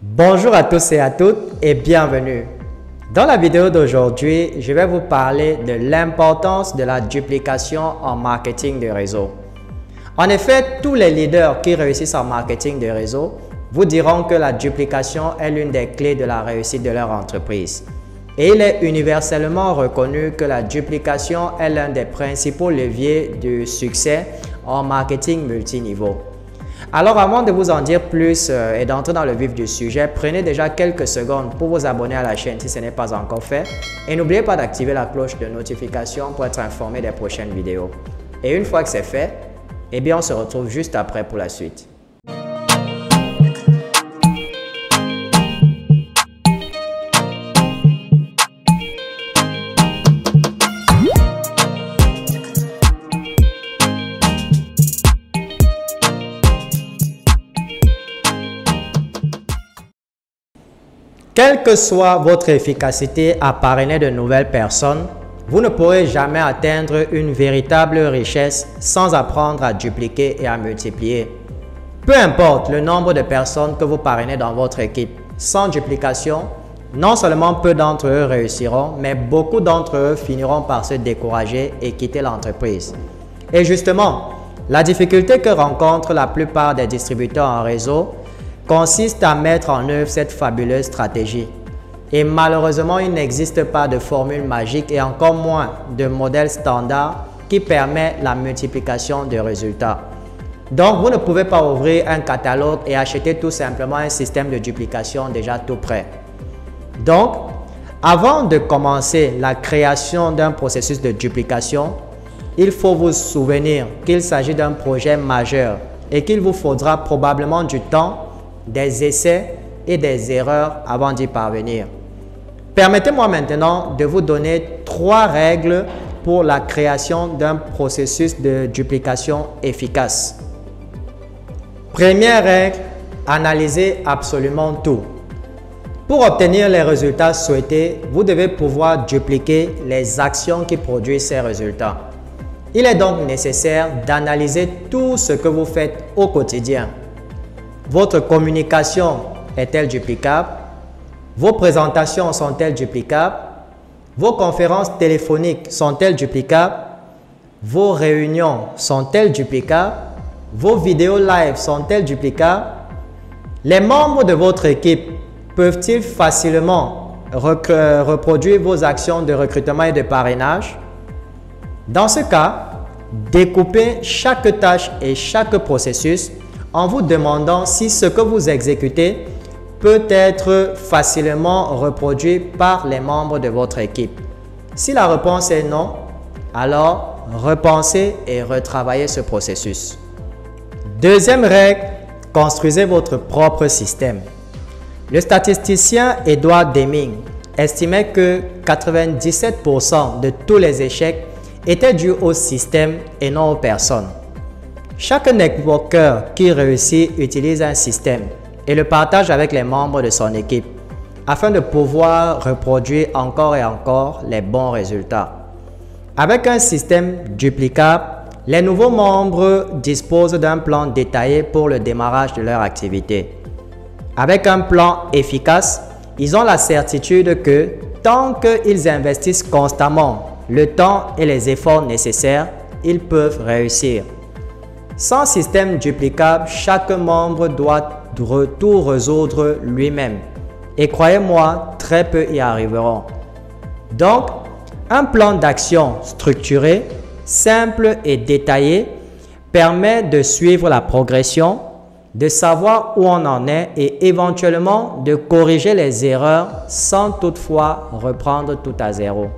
Bonjour à tous et à toutes et bienvenue. Dans la vidéo d'aujourd'hui, je vais vous parler de l'importance de la duplication en marketing de réseau. En effet, tous les leaders qui réussissent en marketing de réseau vous diront que la duplication est l'une des clés de la réussite de leur entreprise. Et il est universellement reconnu que la duplication est l'un des principaux leviers du succès en marketing multiniveau. Alors avant de vous en dire plus et d'entrer dans le vif du sujet, prenez déjà quelques secondes pour vous abonner à la chaîne si ce n'est pas encore fait et n'oubliez pas d'activer la cloche de notification pour être informé des prochaines vidéos. Et une fois que c'est fait, eh bien on se retrouve juste après pour la suite. Quelle que soit votre efficacité à parrainer de nouvelles personnes, vous ne pourrez jamais atteindre une véritable richesse sans apprendre à dupliquer et à multiplier. Peu importe le nombre de personnes que vous parrainez dans votre équipe, sans duplication, non seulement peu d'entre eux réussiront, mais beaucoup d'entre eux finiront par se décourager et quitter l'entreprise. Et justement, la difficulté que rencontrent la plupart des distributeurs en réseau consiste à mettre en œuvre cette fabuleuse stratégie. Et malheureusement, il n'existe pas de formule magique et encore moins de modèle standard qui permet la multiplication de résultats. Donc, vous ne pouvez pas ouvrir un catalogue et acheter tout simplement un système de duplication déjà tout prêt. Donc, avant de commencer la création d'un processus de duplication, il faut vous souvenir qu'il s'agit d'un projet majeur et qu'il vous faudra probablement du temps, des essais et des erreurs avant d'y parvenir. Permettez-moi maintenant de vous donner 3 règles pour la création d'un processus de duplication efficace. Première règle, analysez absolument tout. Pour obtenir les résultats souhaités, vous devez pouvoir dupliquer les actions qui produisent ces résultats. Il est donc nécessaire d'analyser tout ce que vous faites au quotidien. Votre communication est-elle duplicable? Vos présentations sont-elles duplicables? Vos conférences téléphoniques sont-elles duplicables? Vos réunions sont-elles duplicables? Vos vidéos live sont-elles duplicables? Les membres de votre équipe peuvent-ils facilement reproduire vos actions de recrutement et de parrainage? Dans ce cas, découpez chaque tâche et chaque processus en vous demandant si ce que vous exécutez peut être facilement reproduit par les membres de votre équipe. Si la réponse est non, alors repensez et retravaillez ce processus. Deuxième règle, construisez votre propre système. Le statisticien Edward Deming estimait que 97% de tous les échecs étaient dus au système et non aux personnes. Chaque networker qui réussit utilise un système et le partage avec les membres de son équipe afin de pouvoir reproduire encore et encore les bons résultats. Avec un système duplicable, les nouveaux membres disposent d'un plan détaillé pour le démarrage de leur activité. Avec un plan efficace, ils ont la certitude que tant qu'ils investissent constamment le temps et les efforts nécessaires, ils peuvent réussir. Sans système duplicable, chaque membre doit tout résoudre lui-même. Et croyez-moi, très peu y arriveront. Donc, un plan d'action structuré, simple et détaillé permet de suivre la progression, de savoir où on en est et éventuellement de corriger les erreurs sans toutefois reprendre tout à zéro.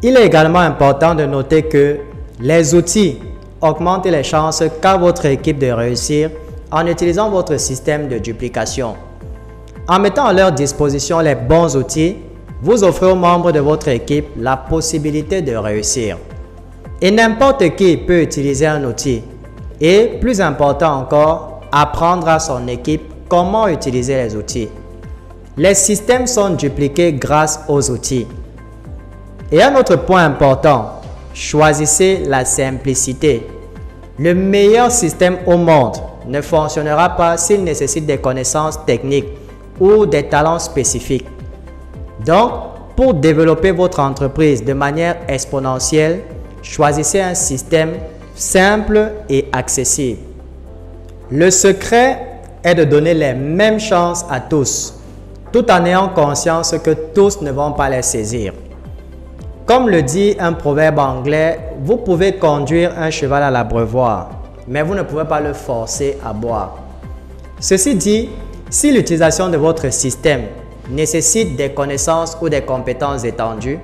Il est également important de noter que les outils augmentent les chances qu'a votre équipe de réussir en utilisant votre système de duplication. En mettant à leur disposition les bons outils, vous offrez aux membres de votre équipe la possibilité de réussir. Et n'importe qui peut utiliser un outil. Et plus important encore, apprendre à son équipe comment utiliser les outils. Les systèmes sont dupliqués grâce aux outils. Et un autre point important, choisissez la simplicité. Le meilleur système au monde ne fonctionnera pas s'il nécessite des connaissances techniques ou des talents spécifiques. Donc, pour développer votre entreprise de manière exponentielle, choisissez un système simple et accessible. Le secret est de donner les mêmes chances à tous, tout en ayant conscience que tous ne vont pas les saisir. Comme le dit un proverbe anglais, vous pouvez conduire un cheval à l'abreuvoir, mais vous ne pouvez pas le forcer à boire. Ceci dit, si l'utilisation de votre système nécessite des connaissances ou des compétences étendues,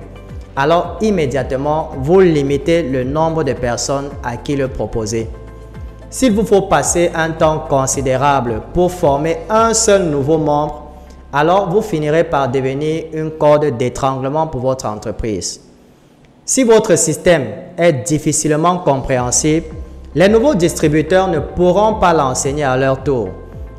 alors immédiatement, vous limitez le nombre de personnes à qui le proposer. S'il vous faut passer un temps considérable pour former un seul nouveau membre, alors vous finirez par devenir une corde d'étranglement pour votre entreprise. Si votre système est difficilement compréhensible, les nouveaux distributeurs ne pourront pas l'enseigner à leur tour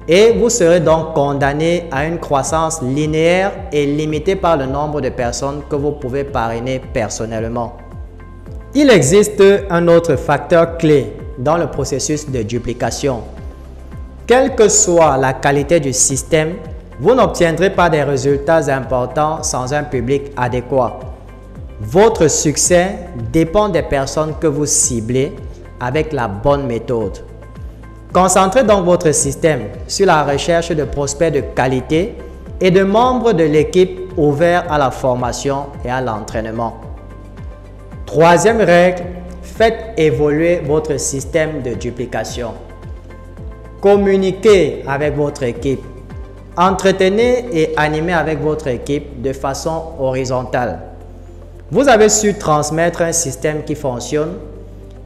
et vous serez donc condamné à une croissance linéaire et limitée par le nombre de personnes que vous pouvez parrainer personnellement. Il existe un autre facteur clé dans le processus de duplication. Quelle que soit la qualité du système, vous n'obtiendrez pas des résultats importants sans un public adéquat. Votre succès dépend des personnes que vous ciblez avec la bonne méthode. Concentrez donc votre système sur la recherche de prospects de qualité et de membres de l'équipe ouverts à la formation et à l'entraînement. Troisième règle, faites évoluer votre système de duplication. Communiquez avec votre équipe. Entretenez et animez avec votre équipe de façon horizontale. Vous avez su transmettre un système qui fonctionne,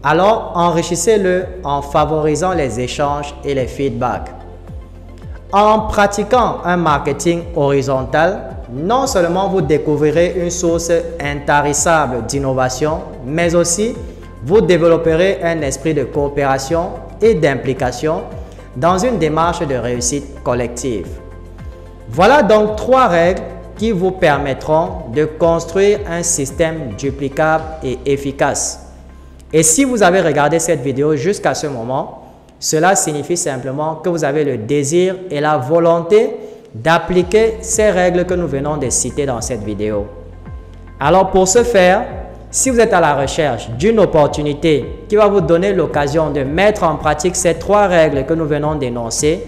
alors enrichissez-le en favorisant les échanges et les feedbacks. En pratiquant un marketing horizontal, non seulement vous découvrirez une source intarissable d'innovation, mais aussi vous développerez un esprit de coopération et d'implication dans une démarche de réussite collective. Voilà donc 3 règles qui vous permettront de construire un système duplicable et efficace. Et si vous avez regardé cette vidéo jusqu'à ce moment, cela signifie simplement que vous avez le désir et la volonté d'appliquer ces règles que nous venons de citer dans cette vidéo. Alors pour ce faire, si vous êtes à la recherche d'une opportunité qui va vous donner l'occasion de mettre en pratique ces 3 règles que nous venons d'énoncer,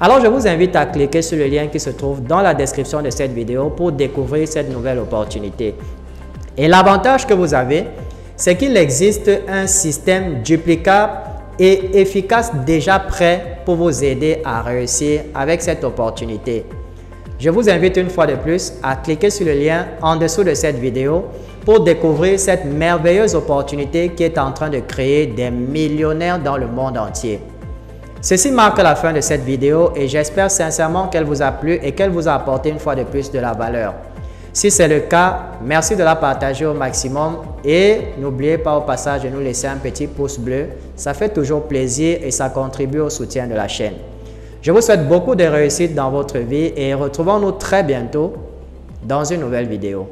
alors je vous invite à cliquer sur le lien qui se trouve dans la description de cette vidéo pour découvrir cette nouvelle opportunité. Et l'avantage que vous avez, c'est qu'il existe un système duplicable et efficace déjà prêt pour vous aider à réussir avec cette opportunité. Je vous invite une fois de plus à cliquer sur le lien en dessous de cette vidéo pour découvrir cette merveilleuse opportunité qui est en train de créer des millionnaires dans le monde entier. Ceci marque la fin de cette vidéo et j'espère sincèrement qu'elle vous a plu et qu'elle vous a apporté une fois de plus de la valeur. Si c'est le cas, merci de la partager au maximum et n'oubliez pas au passage de nous laisser un petit pouce bleu. Ça fait toujours plaisir et ça contribue au soutien de la chaîne. Je vous souhaite beaucoup de réussite dans votre vie et retrouvons-nous très bientôt dans une nouvelle vidéo.